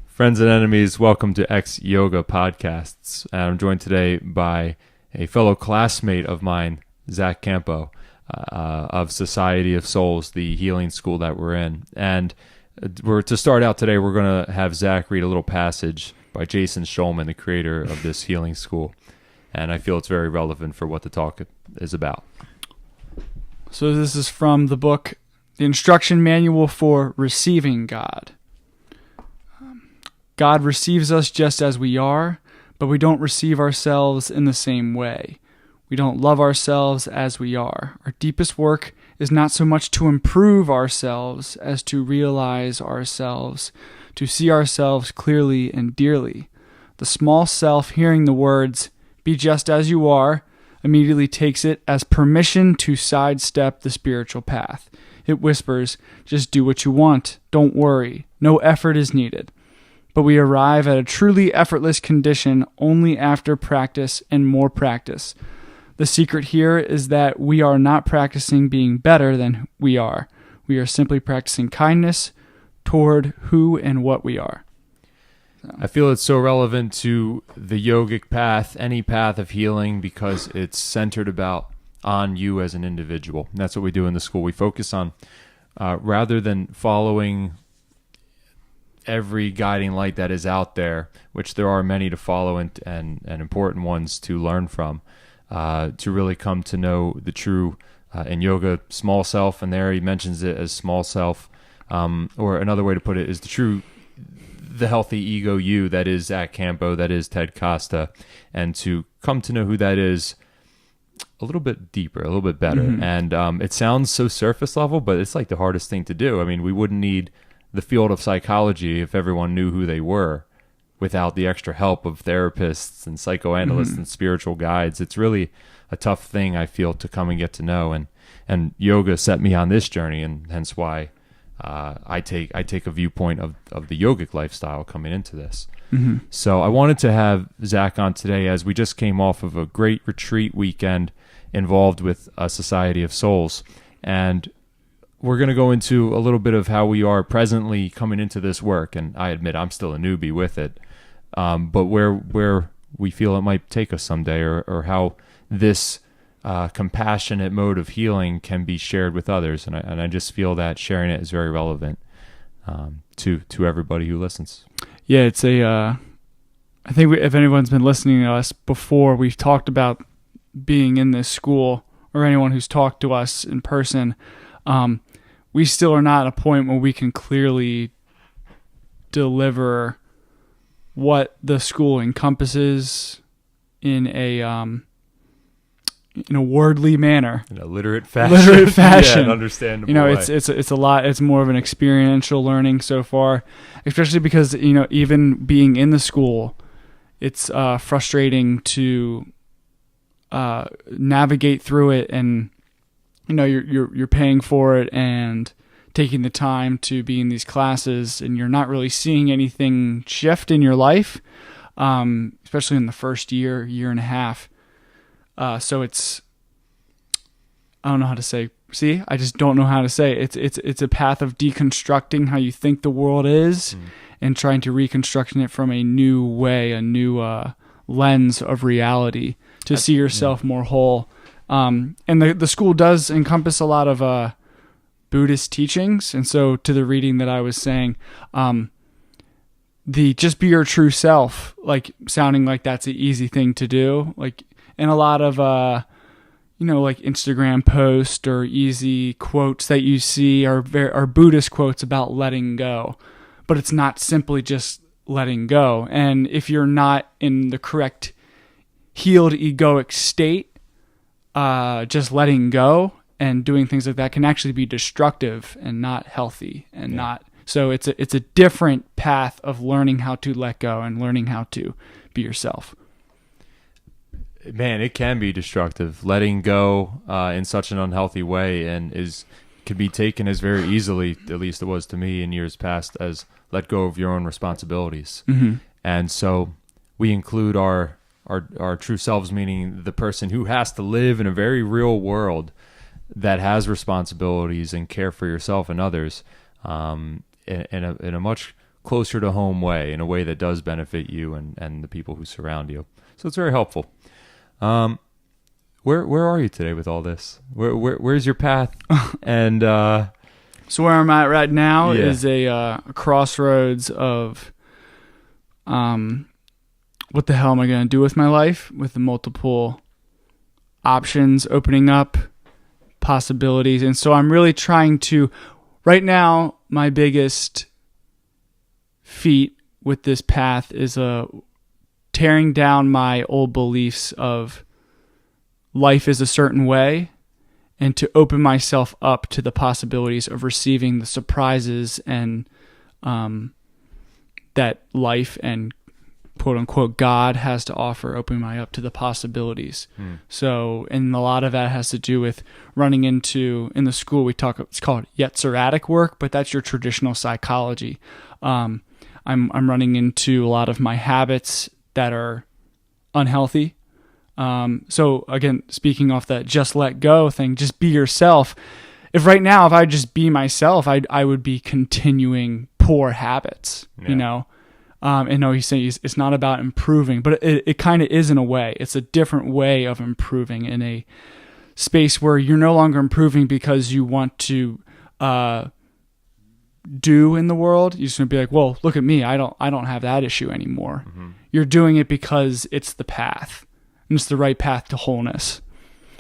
Friends and enemies, welcome to X Yoga Podcasts. And I'm joined today by a fellow classmate of mine, Zach Campo, of Society of Souls, the healing school that we're in. And to start out today, we're going to have Zach read a little passage by Jason Schulman, the creator of this healing school. And I feel it's very relevant for what the talk is about. So this is from the book, The Instruction Manual for Receiving God. God receives us just as we are, but we don't receive ourselves in the same way. We don't love ourselves as we are. Our deepest work is not so much to improve ourselves as to realize ourselves, to see ourselves clearly and dearly. The small self, hearing the words, "Be just as you are," immediately takes it as permission to sidestep the spiritual path. It whispers, "Just do what you want. Don't worry. No effort is needed." But we arrive at a truly effortless condition only after practice and more practice. The secret here is that we are not practicing being better than we are. We are simply practicing kindness toward who and what we are. I feel it's so relevant to the yogic path, any path of healing, because it's centered on you as an individual. And that's what we do in the school. We focus on, rather than following every guiding light that is out there, which there are many to follow and important ones to learn from, to really come to know the true, in yoga, small self. And there he mentions it as small self, or another way to put it is the healthy ego you that is Zach Campo, that is Ted Costa, and to come to know who that is a little bit deeper, a little bit better. Mm-hmm. And it sounds so surface level, but it's like the hardest thing to do. I mean, we wouldn't need the field of psychology if everyone knew who they were without the extra help of therapists and psychoanalysts mm-hmm. and spiritual guides. It's really a tough thing, I feel, to come and get to know. And yoga set me on this journey, and hence why I take a viewpoint of the yogic lifestyle coming into this. Mm-hmm. So I wanted to have Zach on today, as we just came off of a great retreat weekend involved with a Society of Souls. And we're going to go into a little bit of how we are presently coming into this work. And I admit I'm still a newbie with it. But where we feel it might take us someday, or how this compassionate mode of healing can be shared with others. And I just feel that sharing it is very relevant to everybody who listens. Yeah, it's I think if anyone's been listening to us before, we've talked about being in this school, or anyone who's talked to us in person, we still are not at a point where we can clearly deliver what the school encompasses in a wordly manner, in a literate fashion, yeah, an understandable way. It's a lot. It's more of an experiential learning so far, especially because even being in the school, it's frustrating to navigate through it, and you're paying for it and taking the time to be in these classes, and you're not really seeing anything shift in your life, especially in the first year and a half. So it's, I don't know how to say. See, I just don't know how to say. It's a path of deconstructing how you think the world is, and trying to reconstruct it from a new way, a new lens of reality to see yourself more whole. And the school does encompass a lot of Buddhist teachings, and so to the reading that I was saying, the just be your true self, like sounding like that's an easy thing to do, like. And a lot of, like Instagram posts or easy quotes that you see are Buddhist quotes about letting go. But it's not simply just letting go. And if you're not in the correct healed egoic state, just letting go and doing things like that can actually be destructive and not healthy and not. So it's a different path of learning how to let go and learning how to be yourself. Man, it can be destructive. Letting go in such an unhealthy way can be taken as very easily, at least it was to me in years past, as let go of your own responsibilities. Mm-hmm. And so we include our true selves, meaning the person who has to live in a very real world that has responsibilities and care for yourself and others in a much closer to home way, in a way that does benefit you and the people who surround you. So it's very helpful. Where are you today with all this? Where's your path? And so where I'm at right now Yeah. is a crossroads of what the hell am I going to do with my life, with the multiple options opening up, possibilities. And so I'm really trying to, right now, my biggest feat with this path is tearing down my old beliefs of life is a certain way, and to open myself up to the possibilities of receiving the surprises and that life and quote unquote God has to offer, opening my up to the possibilities. So, and a lot of that has to do with running into, in the school it's called Yetziratic work, but that's your traditional psychology. I'm running into a lot of my habits that are unhealthy. So again, speaking off that just let go thing, just be yourself. If I just be myself, I would be continuing poor habits, you know? And no, he's saying it's not about improving, but it kind of is in a way. It's a different way of improving in a space where you're no longer improving because you want to, do in the world. You're just gonna be like, well, look at me. I don't have that issue anymore. Mm-hmm. You're doing it because it's the path. And it's the right path to wholeness.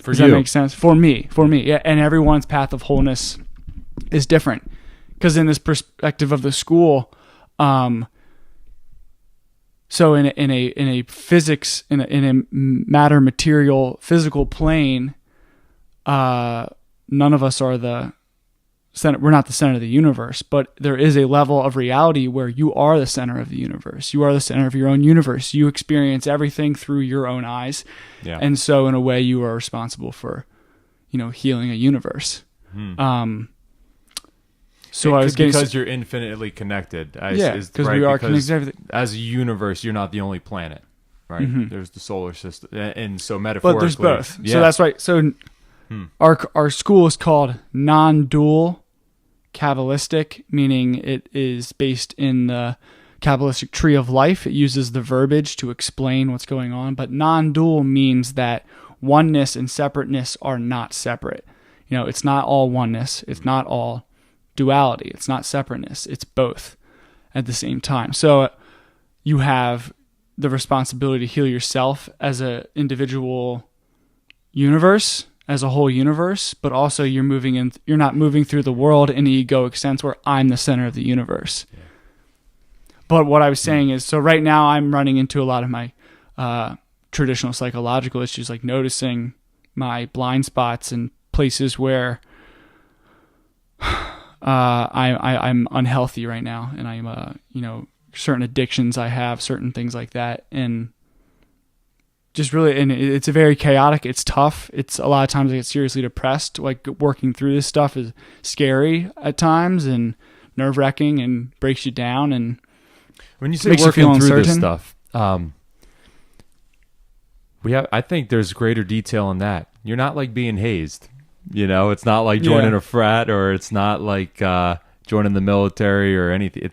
Does that make sense? For me. Yeah. And everyone's path of wholeness is different. Because in this perspective of the school, so in a physics, in a matter, material, physical plane, none of us are the center. We're not the center of the universe, but there is a level of reality where you are the center of the universe. You are the center of your own universe. You experience everything through your own eyes. Yeah. And so in a way you are responsible for, healing a universe. So I was because you're infinitely connected. Because we are connected to everything. As a universe, you're not the only planet, right? Mm-hmm. There's the solar system. And so metaphorically. But there's both. Yeah. So that's right. So our school is called non-dual Kabbalistic, meaning it is based in the Kabbalistic tree of life. It uses the verbiage to explain what's going on, but non-dual means that oneness and separateness are not separate. It's not all oneness. It's not all duality. It's not separateness. It's both at the same time. So you have the responsibility to heal yourself as an individual universe, as a whole universe, but also you're not moving through the world in an egoic sense where I'm the center of the universe. Yeah. But what I was saying is, so right now I'm running into a lot of my traditional psychological issues, like noticing my blind spots and places where I'm unhealthy right now, and I'm certain addictions I have, certain things like that, and just really, and it's a very chaotic. It's tough. It's a lot of times I get seriously depressed. Like working through this stuff is scary at times and nerve-wracking and breaks you down. And when you say working through this stuff, I think there's greater detail in that. You're not like being hazed. It's not like joining a frat, or it's not like joining the military or anything.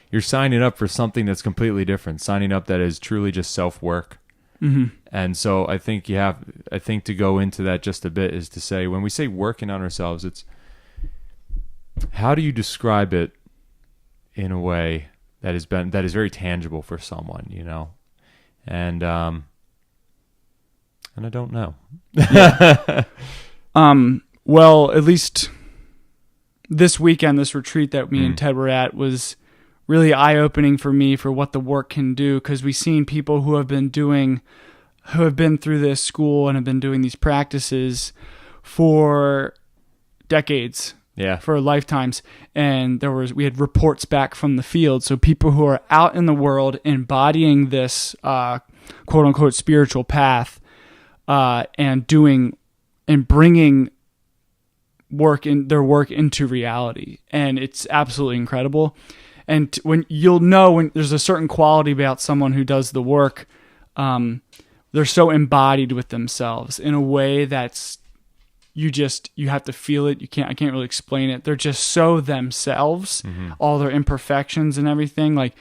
You're signing up for something that's completely different. Signing up that is truly just self-work. Mm-hmm. And so I think to go into that just a bit is to say, when we say working on ourselves, it's how do you describe it in a way that is very tangible for someone, and I don't know. Well, at least this weekend, this retreat that me and Ted were at was really eye-opening for me for what the work can do, because we've seen people who have been through this school and have been doing these practices for decades, for lifetimes, and we had reports back from the field. So people who are out in the world embodying this quote-unquote spiritual path, and doing and bringing their work into reality, and it's absolutely incredible. And when there's a certain quality about someone who does the work, they're so embodied with themselves in a way that's you have to feel it. I can't really explain it. They're just so themselves, all their imperfections and everything. Like,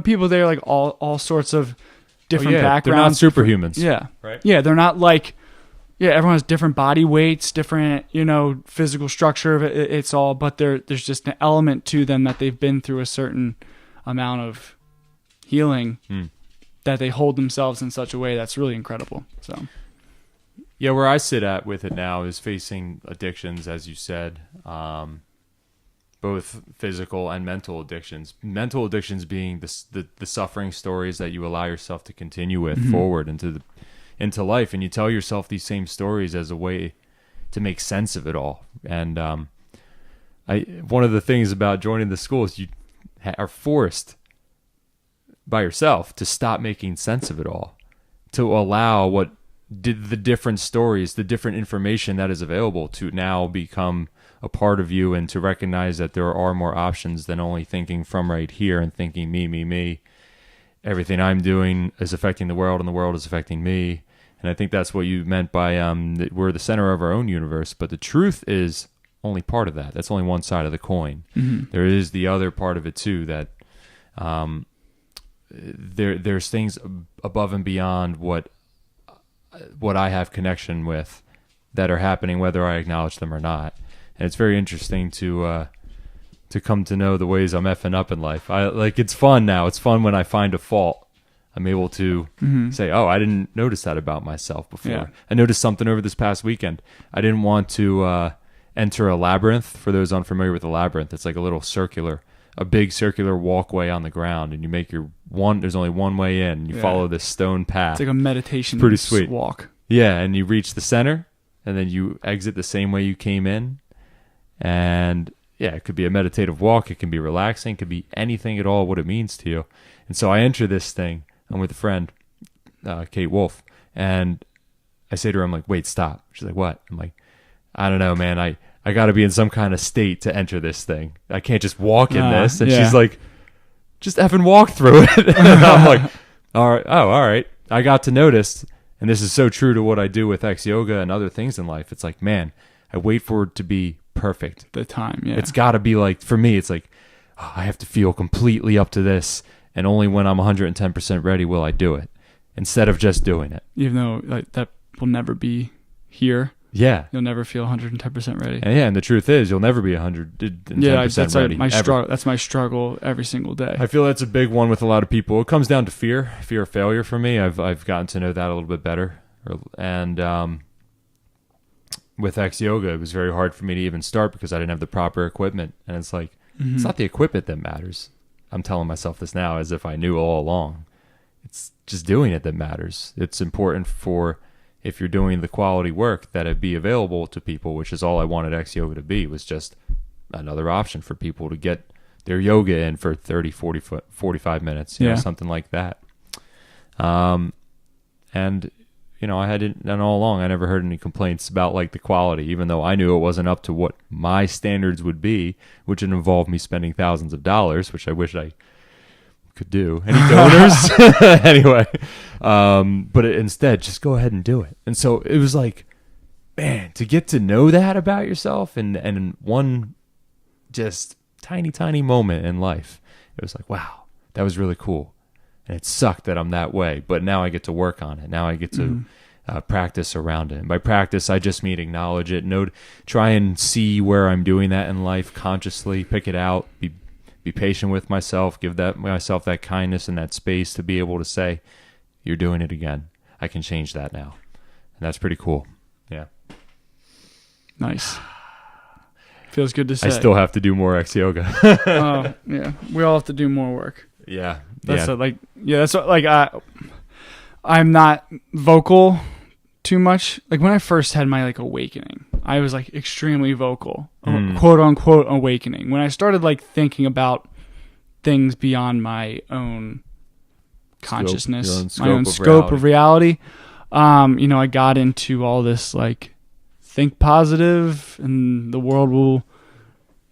people there, like all sorts of different backgrounds. They're not superhumans. Yeah. Right. Yeah. They're not like, everyone has different body weights, different, physical structure of it. It's all, but there's just an element to them that they've been through a certain amount of healing that they hold themselves in such a way that's really incredible. So. Yeah, where I sit at with it now is facing addictions, as you said, both physical and mental addictions. Mental addictions being the suffering stories that you allow yourself to continue with forward into life, and you tell yourself these same stories as a way to make sense of it all. And one of the things about joining the school is you are forced by yourself to stop making sense of it all, to allow what did the different stories, the different information that is available to now become a part of you, and to recognize that there are more options than only thinking from right here and thinking me. Everything I'm doing is affecting the world and the world is affecting me. And I think that's what you meant by that we're the center of our own universe. But the truth is only part of that. That's only one side of the coin. There is the other part of it too, that there's things above and beyond what I have connection with that are happening, whether I acknowledge them or not. And it's very interesting to come to know the ways I'm effing up in life. It's fun now. It's fun when I find a fault. I'm able to say, oh, I didn't notice that about myself before. Yeah. I noticed something over this past weekend. I didn't want to enter a labyrinth. For those unfamiliar with a labyrinth, it's like a big circular walkway on the ground, and you make there's only one way in, and you follow this stone path. It's like a meditation pretty sweet walk. Yeah, and you reach the center, and then you exit the same way you came in. And it could be a meditative walk, it can be relaxing, it could be anything at all, what it means to you. And so I enter this thing, I'm with a friend, Kate Wolf, and I say to her, I'm like, wait, stop. She's like, what? I'm like, I don't know, man, I got to be in some kind of state to enter this thing. I can't just walk in this. And she's like, just effing walk through it. And I'm like, all right. I got to notice, and this is so true to what I do with X Yoga and other things in life. It's like, man, I wait for it to be perfect. The time, yeah. It's got to be like, for me, it's like, I have to feel completely up to this, and only when I'm 110% ready will I do it, instead of just doing it. Even though that will never be here. Yeah. You'll never feel 110% ready. And the truth is, you'll never be 110% ready. My struggle. That's my struggle every single day. I feel that's a big one with a lot of people. It comes down to fear of failure for me. I've gotten to know that a little bit better. And with X Yoga, it was very hard for me to even start because I didn't have the proper equipment. And it's like, it's not the equipment that matters. I'm telling myself this now as if I knew all along. It's just doing it that matters. It's important for, if you're doing the quality work, that it be available to people, which is all I wanted X Yoga to be, was just another option for people to get their yoga in for 30, 40, 45 minutes, you know, something like that. And, I hadn't, and all along, I never heard any complaints about like the quality, even though I knew it wasn't up to what my standards would be, which would involve me spending thousands of dollars, which I wish I could do. Any donors? Anyway, but instead, just go ahead and do it. And so it was like, man, to get to know that about yourself and one just tiny moment in life, it was like, wow, that was really cool. And it sucked that I'm that way, but now I get to work on it. Now I get to practice around it. And by practice, I just mean acknowledge it, try and see where I'm doing that in life consciously, pick it out, be patient with myself, give myself that kindness and that space to be able to say, you're doing it again. I can change that now. And that's pretty cool. Yeah. Nice. Feels good to say. I still have to do more X Yoga. Yeah. We all have to do more work. Yeah. I'm not vocal too much. Like when I first had my like awakening, I was like extremely vocal, quote unquote awakening. When I started like thinking about things beyond my own consciousness, my own scope of reality, I got into all this like think positive and the world will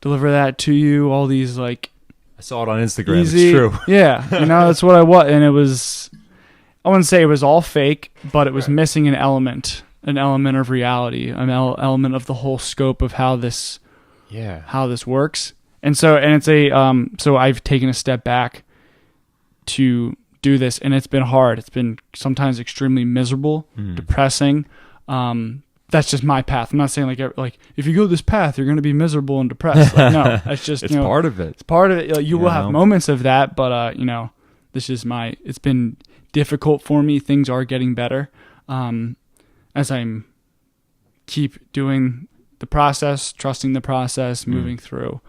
deliver that to you. All these like, I saw it on Instagram. Easy, it's true. Yeah. That's what I was. And I wouldn't say it was all fake, but it was missing an element an element of reality, an element of the whole scope of how this works. And so so I've taken a step back to do this, and it's been hard. It's been sometimes extremely miserable, depressing. That's just my path. I'm not saying like if you go this path, you're going to be miserable and depressed. Like, no, that's just it's part of it. It's part of it. Like, you will have moments of that, but this is it's been difficult for me. Things are getting better as I'm keep doing the process, trusting the process, moving through.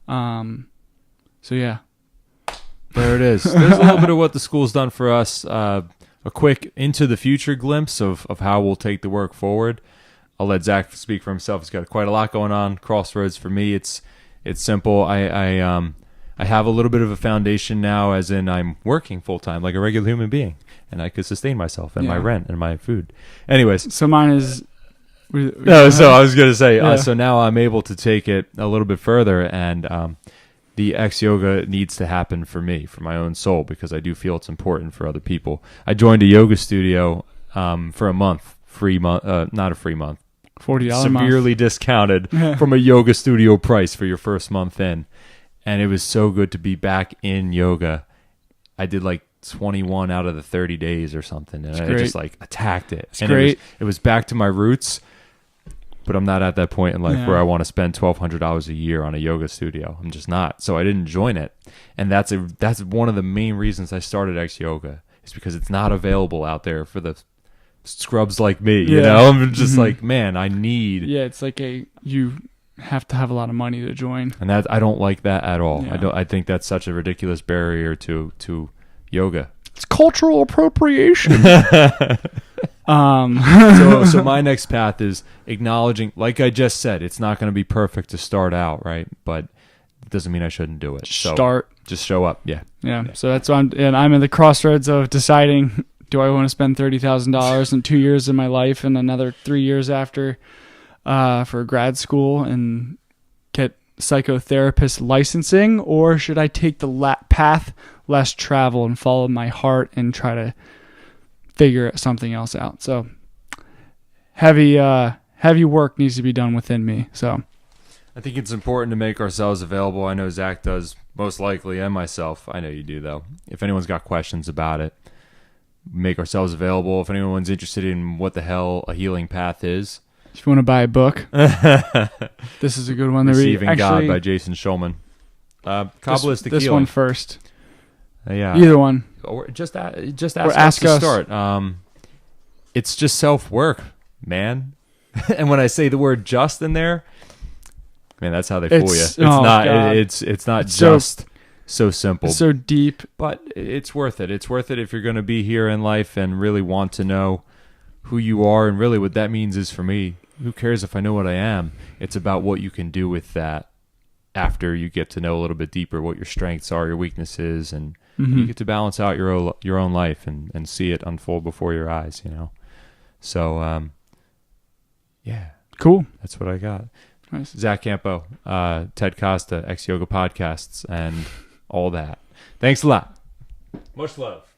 So yeah, there it is. There's a little bit of what the school's done for us. A quick into the future glimpse of how we'll take the work forward. I'll let Zach speak for himself. He's got quite a lot going on. Crossroads for me, it's simple. I have a little bit of a foundation now, as in I'm working full time like a regular human being, and I could sustain myself and my rent and my food. Anyways, so mine is. So I was gonna say, so now I'm able to take it a little bit further, and the X Yoga needs to happen for me, for my own soul, because I do feel it's important for other people. I joined a yoga studio for a month, not a free month. $40 severely discounted from a yoga studio price for your first month in, and it was so good to be back in yoga. I did like 21 out of the 30 days or something, and I just like attacked it. It's great. It was back to my roots, but I'm not at that point in life where I want to spend $1,200 a year on a yoga studio. I'm just not. So I didn't join it, and that's one of the main reasons I started X Yoga, is because it's not available out there for the scrubs like me. You know, I'm just like, man, I need. Yeah, it's like you have to have a lot of money to join, and that I don't like that at all. I think that's such a ridiculous barrier to yoga. It's cultural appropriation. So my next path is acknowledging, like I just said, it's not going to be perfect to start out, right? But it doesn't mean I shouldn't do it. Just show up. Yeah. So that's why I'm in the crossroads of deciding, do I want to spend $30,000 in 2 years of my life and another 3 years after for grad school and get psychotherapist licensing, or should I take the path less travel and follow my heart and try to figure something else out? So heavy work needs to be done within me. So I think it's important to make ourselves available. I know Zach does, most likely, and myself. I know you do, though. If anyone's got questions about it, make ourselves available. If anyone's interested in what the hell a healing path is, if you want to buy a book, this is a good one to read. Receiving God by Jason Schulman. Kabbalist this one first. Yeah, either one. Or just ask us to start. It's just self-work, man. And when I say the word "just" in there, man, that's how they fool you. It's not. God. It's not just so simple. It's so deep, but it's worth it. It's worth it if you're going to be here in life and really want to know who you are, and really what that means is, for me, who cares if I know what I am? It's about what you can do with that after you get to know a little bit deeper what your strengths are, your weaknesses, and you get to balance out your own life and see it unfold before your eyes, you know? So, yeah. Cool. That's what I got. Nice. Zach Campo, Ted Costa, X Yoga Podcasts, and all that. Thanks a lot. Much love.